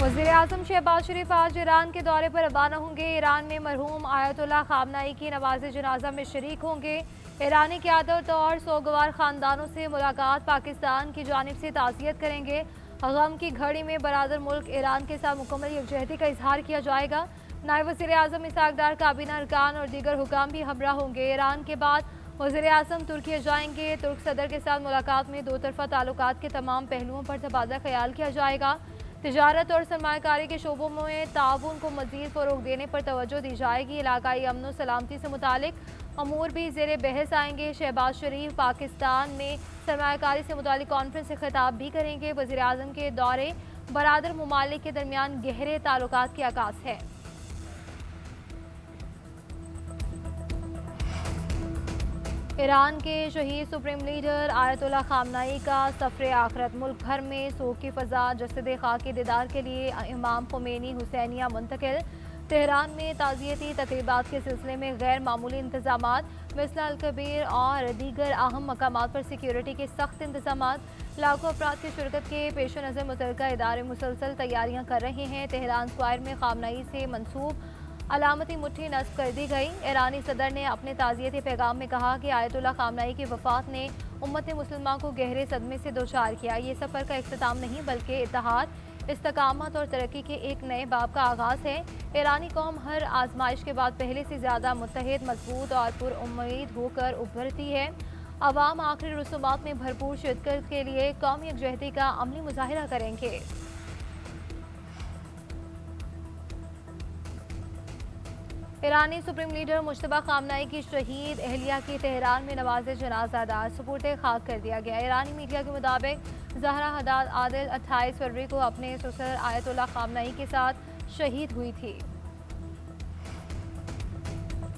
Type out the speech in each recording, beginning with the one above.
वज़ीर-ए-आज़म शहबाज शरीफ आज ईरान के दौरे पर रवाना होंगे। ईरान में मरहूम आयतुल्लाह खामनाई की नमाज जनाजा में शरीक होंगे। ईरानी क़यादत और सोगवार ख़ानदानों से मुलाकात, पाकिस्तान की जानिब से ताज़ियत करेंगे। गम की घड़ी में बरादर मुल्क ईरान के साथ मुकम्मल यकजहती का इजहार किया जाएगा। नायब वज़ीर-ए-आज़म इसहाक डार, काबीना अरकान और दीगर हुकाम भी हमरा होंगे। ईरान के बाद वज़ीर-ए-आज़म तुर्की जाएंगे। तुर्क सदर के साथ मुलाकात में दो तरफ़ा ताल्लुकात के तमाम पहलुओं पर तबादला ख्याल किया जाएगा। तिजारत और सरमायाकारी के शोबों में ताउन को मज़ीद फ़रोग़ देने पर तवज्जो दी जाएगी। इलाकाई अमन व सलामती से मुतालिक अमूर भी ज़ेर बहस आएंगे। शहबाज शरीफ पाकिस्तान में सरमायाकारी से मुतालिक कॉन्फ्रेंस से खिताब भी करेंगे। वज़ीर-ए-आज़म के दौरे बरादर ममालिक के दरमियान गहरे ताल्लुकात की आगाज़ है। ईरान के शहीद सुप्रीम लीडर आयतुल्लाह खामनाई का सफ़र आखिरत, मुल्क भर में सोग की फ़ज़ा। जसद खाकी दीदार के लिए इमाम खुमैनी हुसैनिया मुंतकिल। तेहरान में ताज़ियती तक़रीबात के सिलसिले में गैर मामूली इंतज़ामात, मिसल अल-कबीर और दीगर अहम मकामात पर सिक्योरिटी के सख्त इंतज़ामात। लाखों अफराद की शिरकत के पेश नज़र मुतल्लिका इदारे मुसलसल तैयारियाँ कर रहे हैं। तेहरान स्क्वायर में खामनाई से मनसूब अलामती मुट्ठी नस्ब कर दी गई। ईरानी सदर ने अपने ताज़ियती पैगाम में कहा कि आयतुल्लाह खामनाई की वफ़ात ने उम्मत मुसलमान को गहरे सदमे से दोचार किया। ये सफ़र का इख्तिताम नहीं बल्कि इत्तेहाद, इस्तकामत और तरक्की के एक नए बाब का आगाज़ है। ईरानी कौम हर आजमाइश के बाद पहले से ज़्यादा मुत्तहिद, मजबूत और पुरुम्मीद होकर उभरती है। अवाम आखिरी रसूमात में भरपूर शिरकत के लिए कौमी यकजहती का अमली मुजाहिरा करेंगे। ईरानी सुप्रीम लीडर मुश्तबा खामनाई की शहीद अहलिया की तेहरान में नमाज जनाजा अदा सुपुर्द खाक कर दिया गया। ईरानी मीडिया के मुताबिक ज़हरा हदाद आदिल 28 फरवरी को अपने ससुर आयतुल्लाह खामनाई के साथ शहीद हुई थी।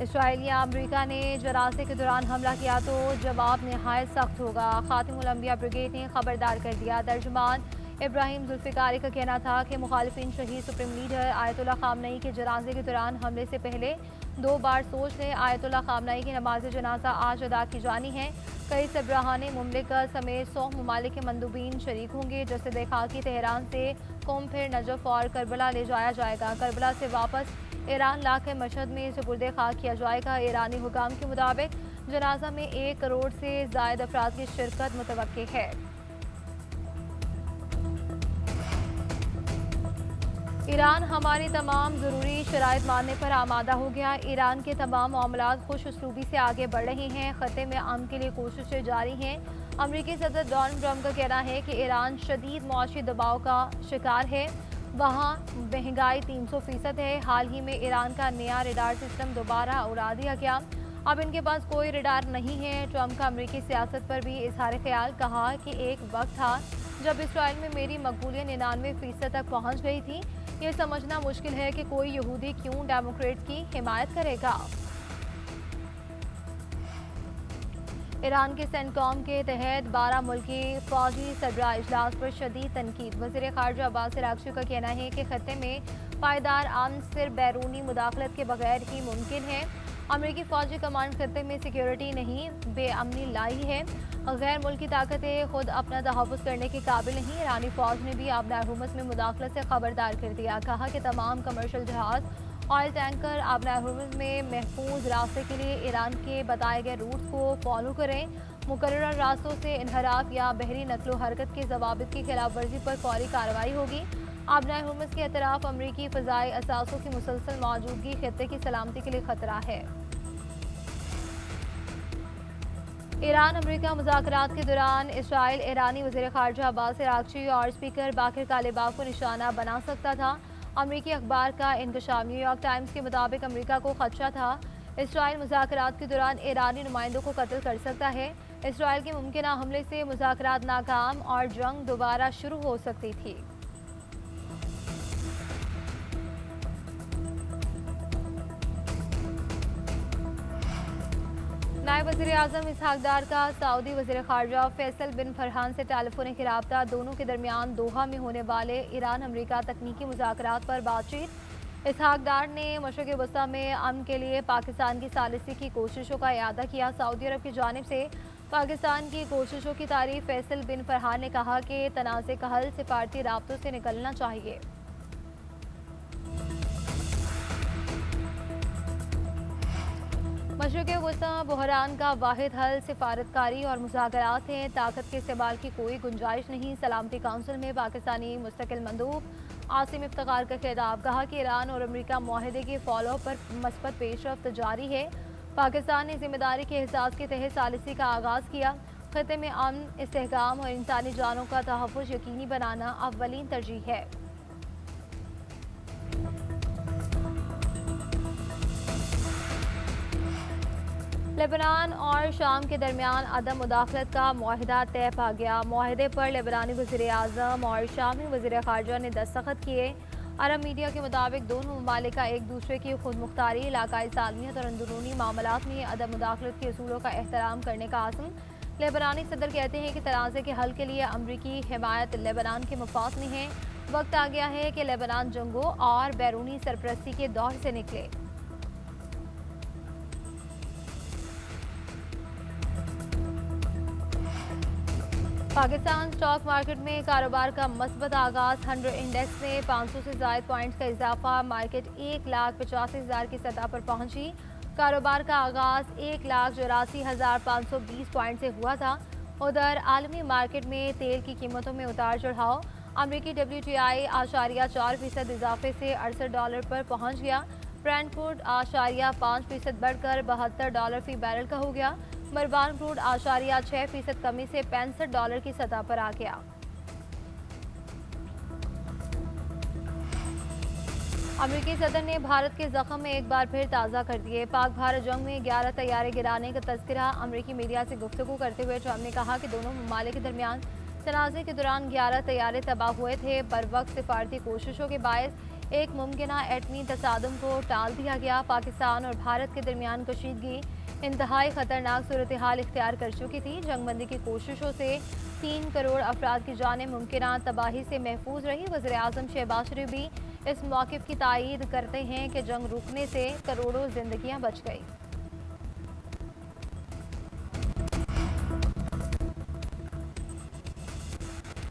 इसराइल या अमरीका ने जनाजे के दौरान हमला किया तो जवाब नहायत सख्त होगा। खातिमुल अंबिया ब्रिगेड ने खबरदार कर दिया। तर्जुमान इब्राहिम जुल्फ़िकारी का कहना था कि मुखालिफिन शहीद सुप्रीम लीडर आयतुल्लाह खामनाई के जनाजे के दौरान हमले से पहले 2 बार सोच लें। आयतुल्लाह खामनाई की नमाज जनाजा आज अदा की जानी है। कई सरबराहान मुमलिकत समेत 100 ममालिक के मंदूबीन शरीक होंगे। जसद खाकी तेहरान से कौम फिर नजफ और करबला ले जाया जाएगा। करबला से वापस ईरान लाकर मशहद में सुपुर्द खाक किया जाएगा। ईरानी हुकाम के मुताबिक जनाजा में 1 करोड़ से ज़ायद अफराद की शिरकत मुतवक्के है। ईरान हमारी तमाम ज़रूरी शराइत मानने पर आमादा हो गया। ईरान के तमाम मामलात खुश उसलूबी से आगे बढ़ रहे हैं। ख़त्े में अमन के लिए कोशिशें जारी हैं। अमरीकी सदर डोनाल्ड ट्रंप का कहना है कि ईरान शदीद मुआशी दबाव का शिकार है। वहाँ महंगाई 300% है। हाल ही में ईरान का नया रडार सिस्टम दोबारा उड़ा दिया गया। अब इनके पास कोई रडार नहीं है। ट्रंप का अमरीकी सियासत पर भी इजहार ख्याल, कहा कि एक वक्त था जब इसराइल में मेरी मकबूलियत 99% तक पहुँच गई थी। ये समझना मुश्किल है कि कोई यहूदी क्यों डेमोक्रेट की हिमायत करेगा। ईरान के सेंटकॉम के तहत 12 मुल्की फौजी सरबराह इजलास पर शदीद तनकीद। वज़ीर ख़ारजा अब्बास अराग़ची का कहना है कि खत्े में पायदार अमन सिर्फ बैरूनी मुदाखलत के बगैर ही मुमकिन है। अमरीकी फौजी कमांड खत्े में सिक्योरिटी नहीं बेअमनी लाई है। गैर मुल्की ताकतें खुद अपना तहफ़्फ़ुज़ करने के काबिल नहीं। ईरानी फ़ौज ने भी आबनार हुर्मुज़ में मुदाखलत से खबरदार कर दिया। कहा कि तमाम कमर्शियल जहाज़, ऑयल टैंकर आबनार हुर्मुज़ में महफूज रास्ते के लिए ईरान के बताए गए रूट्स को फॉलो करें। मुकर्रर रास्तों से इनहराफ या बहरी नकलो हरकत के ज़वाबित की खिलाफ वर्जी पर फौरी कार्रवाई होगी। आबनार हुर्मुज़ के अतराफ अमरीकी फ़ज़ाई असासों की मुसलसल मौजूदगी खित्ते की सलामती के लिए खतरा है। ईरान अमरीका मुज़ाकरात के दौरान इसराइल ईरानी वज़ीर ख़ारजा अब्बास अराग़ची और स्पीकर बाक़िर कालिबाफ को निशाना बना सकता था। अमरीकी अखबार का इंकशाफ। न्यूयॉर्क टाइम्स के मुताबिक अमरीका को खदशा था इसराइल मुज़ाकरात के दौरान ईरानी नुमाइंदों को कत्ल कर सकता है। इसराइल के मुमकिन हमले से मुज़ाकरात नाकाम और जंग दोबारा शुरू हो सकती थी। नायब वज़ीर-ए-आज़म इसहाक डार का सऊदी वज़ीर ख़ारजा फैसल बिन फरहान से टेलीफोनिक राब्ता। दोनों के दरमियान दोहा में होने वाले ईरान अमरीका तकनीकी मुज़ाकरात पर बातचीत। इसहाक डार ने मशरिक़ वस्ता में अमन के लिए पाकिस्तान की सालिसी की कोशिशों का इयादा किया। सऊदी अरब की जानिब से पाकिस्तान की कोशिशों की तारीफ फैसल बिन फरहान ने कहा कि तनाज़े का हल सिफारती राब्तों से निकलना चाहिए। मशरक़ वस्ता बहरान का वाहिद हल सिफारतकारी और मुज़ाकरात हैं। ताकत के इस्तेमाल की कोई गुंजाइश नहीं। सलामती काउंसिल में पाकिस्तानी मुस्तकिल मंदूब आसिम इफ्तिखार का खिताब। कहा कि ईरान और अमरीका मुआहदे के फॉलो पर मस्बत पेशरफ्त जारी है। पाकिस्तान ने जिम्मेदारी के एहसास के तहत सालिसी का आगाज़ किया। खत्े में अमन, इस्तेहकाम और इंसानी जानों का तहफ़्फ़ुज़ यकीनी बनाना अव्वलीन तरजीह है। लेबनान और शाम के दरमियान अदम मुदाखलत का मुआहिदा तय पा गया। मुआहिदे पर लेबनानी वज़ीर आज़म और शामी वज़ीर ख़ारजा ने दस्तखत किए। अरब मीडिया के मुताबिक दोनों ममालिक का एक दूसरे की खुद मुख्तारी, इलाकाई सालमियत और अंदरूनी मामलात में अदम मुदाखलत के असूलों का एहतराम करने का आज़म। लेबनानी सदर कहते हैं कि तनाज़े के हल के लिए अमरीकी हिमायत लेबनान के मफाद में है। वक्त आ गया है कि लेबनान जंगों और बैरूनी सरपरस्ती के दौर से निकले। पाकिस्तान स्टॉक मार्केट में कारोबार का मस्बत आगाज। 100 इंडेक्स में 500 से ज़ायद पॉइंट्स का इजाफा। मार्केट 1,85,000 की सतह पर पहुंची। कारोबार का आगाज 1,84,520 पॉइंट से हुआ था। उधर आलमी मार्केट में तेल की कीमतों में उतार चढ़ाव। अमरीकी WTI *4% इजाफे से $68 पर पहुंच गया। ब्रेंट क्रूड *5% बढ़कर $72 फी बैरल का हो गया। मरवान क्रूड *6% कमी से $65 की सतह पर आ गया। अमरीकी सदर ने भारत के जख्म में एक बार फिर ताज़ा कर दिए। पाक भारत जंग में 11 तैयारे गिराने का तज़किरा। अमरीकी मीडिया से गुफ्तगू करते हुए ट्रंप ने कहा कि दोनों ममालिक के दरमियान तनाज़े के दौरान 11 तैयारे तबाह हुए थे। बर वक्त सिफारती कोशिशों के बायस एक मुमकिना एटमी तसादुम को टाल दिया गया। पाकिस्तान और भारत के दरमियान कशीदगी इंतहाई खतरनाक सूरत हाल इख्तियार कर चुकी थी। जंगबंदी की कोशिशों से 3 करोड़ अफराद की जानें मुमकिना तबाही से महफूज रही। वज़ीर आज़म शहबाज शरीफ भी इस मौक़िफ़ की तायीद करते हैं कि जंग रुकने से करोड़ों जिंदगियां बच गई।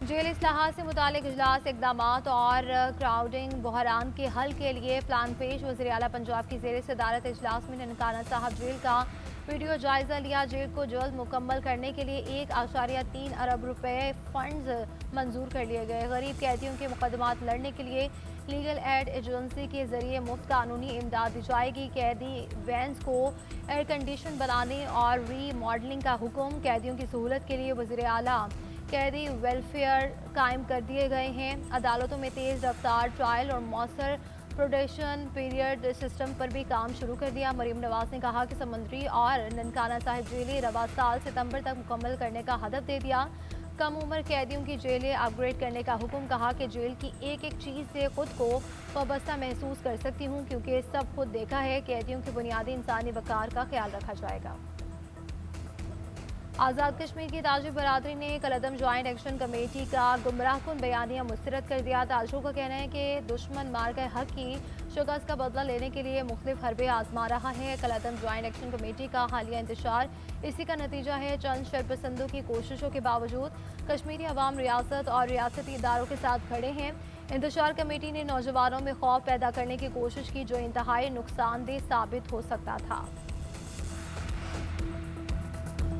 जेल इस्लाहात से मुतालिक इजलास, इक़दामात और क्राउडिंग बहरान के हल के लिए प्लान पेश। वज़ीर आला पंजाब की ज़ेर सदारत इजलास में ननकाना साहब जेल का वीडियो जायज़ा लिया। जेल को जल्द मुकम्मल करने के लिए 1.3 अरब रुपए फंड्स मंजूर कर लिए गए। गरीब कैदियों के मुकदमात लड़ने के लिए लीगल एड एजेंसी के जरिए मुफ्त कानूनी इमदाद दी जाएगी। कैदी वैन्स को एयर कंडीशन बनाने और रीमॉडलिंग का हुक्म। कैदियों की सहूलत के लिए वज़ीर आला कैदी वेलफेयर कायम कर दिए गए हैं। अदालतों में तेज़ रफ्तार ट्रायल और मौसर प्रोडक्शन पीरियड सिस्टम पर भी काम शुरू कर दिया। मरीम नवाज ने कहा कि समंदरी और ननकाना साहिब जेलें रवा साल सितंबर तक मुकम्मल करने का हदफ दे दिया। कम उम्र कैदियों की जेलें अपग्रेड करने का हुक्म। कहा कि जेल की एक एक चीज़ से खुद को वाबस्ता महसूस कर सकती हूँ, क्योंकि सब खुद देखा है। कैदियों के बुनियादी इंसानी वक़ार का ख्याल रखा जाएगा। आज़ाद कश्मीर की ताजिर बरादरी ने कलअदम ज्वाइंट एक्शन कमेटी का गुमराहकुन बयानिया मुस्तरद कर दिया। ताजरों का कहना है कि दुश्मन मार गए हक की शिकस्त का बदला लेने के लिए मुख्तलिफ हरबे आजमा रहा है। कलअदम ज्वाइंट एक्शन कमेटी का हालिया इंतशार इसी का नतीजा है। चंद शरपसंदों की कोशिशों के बावजूद कश्मीरी अवाम रियासत और रियासती इदारों के साथ खड़े हैं। इंतशार कमेटी ने नौजवानों में खौफ पैदा करने की कोशिश की, जो इंतहाई नुकसानदेह साबित हो सकता था।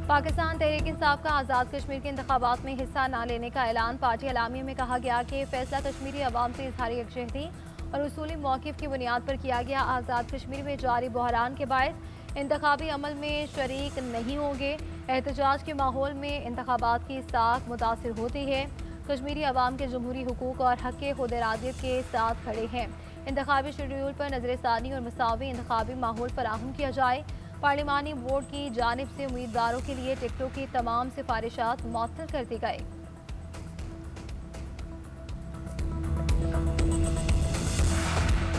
पाकिस्तान तहरीक इंसाफ का आज़ाद कश्मीर के इंतखाबात में हिस्सा न लेने का ऐलान। पार्टी एलामिया में कहा गया कि फैसला कश्मीरी अवाम से इजहारी यकजहती और उसूली मौक़िफ़ की बुनियाद पर किया गया। आज़ाद कश्मीर में जारी बहरान के बायस इंतखाबी अमल में शरीक नहीं होंगे। एहतजाज के माहौल में इंतखाबात की साख मुतासिर होती है। कश्मीरी अवाम के जमहूरी हुकूक और हक़ खुद-इरादियत के साथ खड़े हैं। इंतखाबी शेड्यूल पर नज़रसानी और मसावी इंतखाबी माहौल फराहम किया जाए। पार्लिमानी बोर्ड की जानिब से उम्मीदवारों के लिए टिकटों की तमाम सिफारिशात मुअत्तल कर दी गई।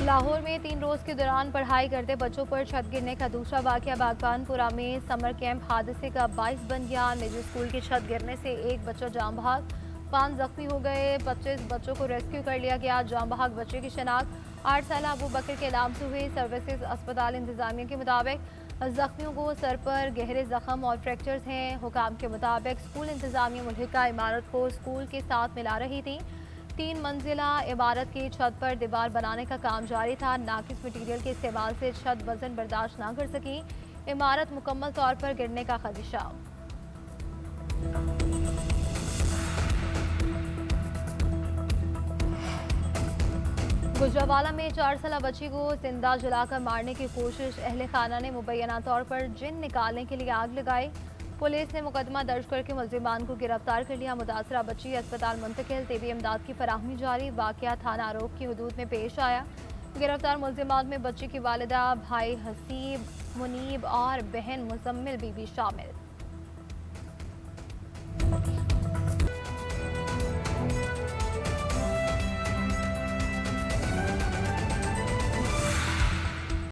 लाहौर में 3 रोज़ के दौरान पढ़ाई करते बच्चों पर छत गिरने का दूसरा वाक़या। बागबानपुरा में समर कैंप हादसे का बाइस बन गया। निजी स्कूल की छत गिरने से एक बच्चा जाम बहक, 5 जख्मी हो गए। 25 बच्चों को रेस्क्यू कर लिया गया। जाम बहक बच्चे की शनाख्त 8 साल अबू बकर के नाम से हुई। सर्विसेज अस्पताल इंतजामिया के मुताबिक जख्मियों को सर पर गहरे जख्म और फ्रैक्चर्स हैं। हुकाम के मुताबिक स्कूल इंतजामिया मुल्हिका इमारत को स्कूल के साथ मिला रही थी। 3 मंजिला इमारत की छत पर दीवार बनाने का काम जारी था। नाकिस मटीरियल के इस्तेमाल से छत वजन बर्दाश्त न कर सकी। इमारत मुकम्मल तौर पर गिरने का खदशा। गुजरावाला में 4 साला बच्ची को जिंदा जलाकर मारने की कोशिश, अहले खाना ने मुबैना तौर पर जिन निकालने के लिए आग लगाई। पुलिस ने मुकदमा दर्ज करके मुलजिमान को गिरफ्तार कर लिया। मुतासरा बच्ची अस्पताल मुंतकिल, तिबी इमदाद की फराहमी जारी। वाकया थाना आरोप की हदूद में पेश आया। गिरफ्तार मुलजिमान में बच्ची की वालिदा, भाई हसीब, मुनीब और बहन मुजम्मिल बीबी शामिल।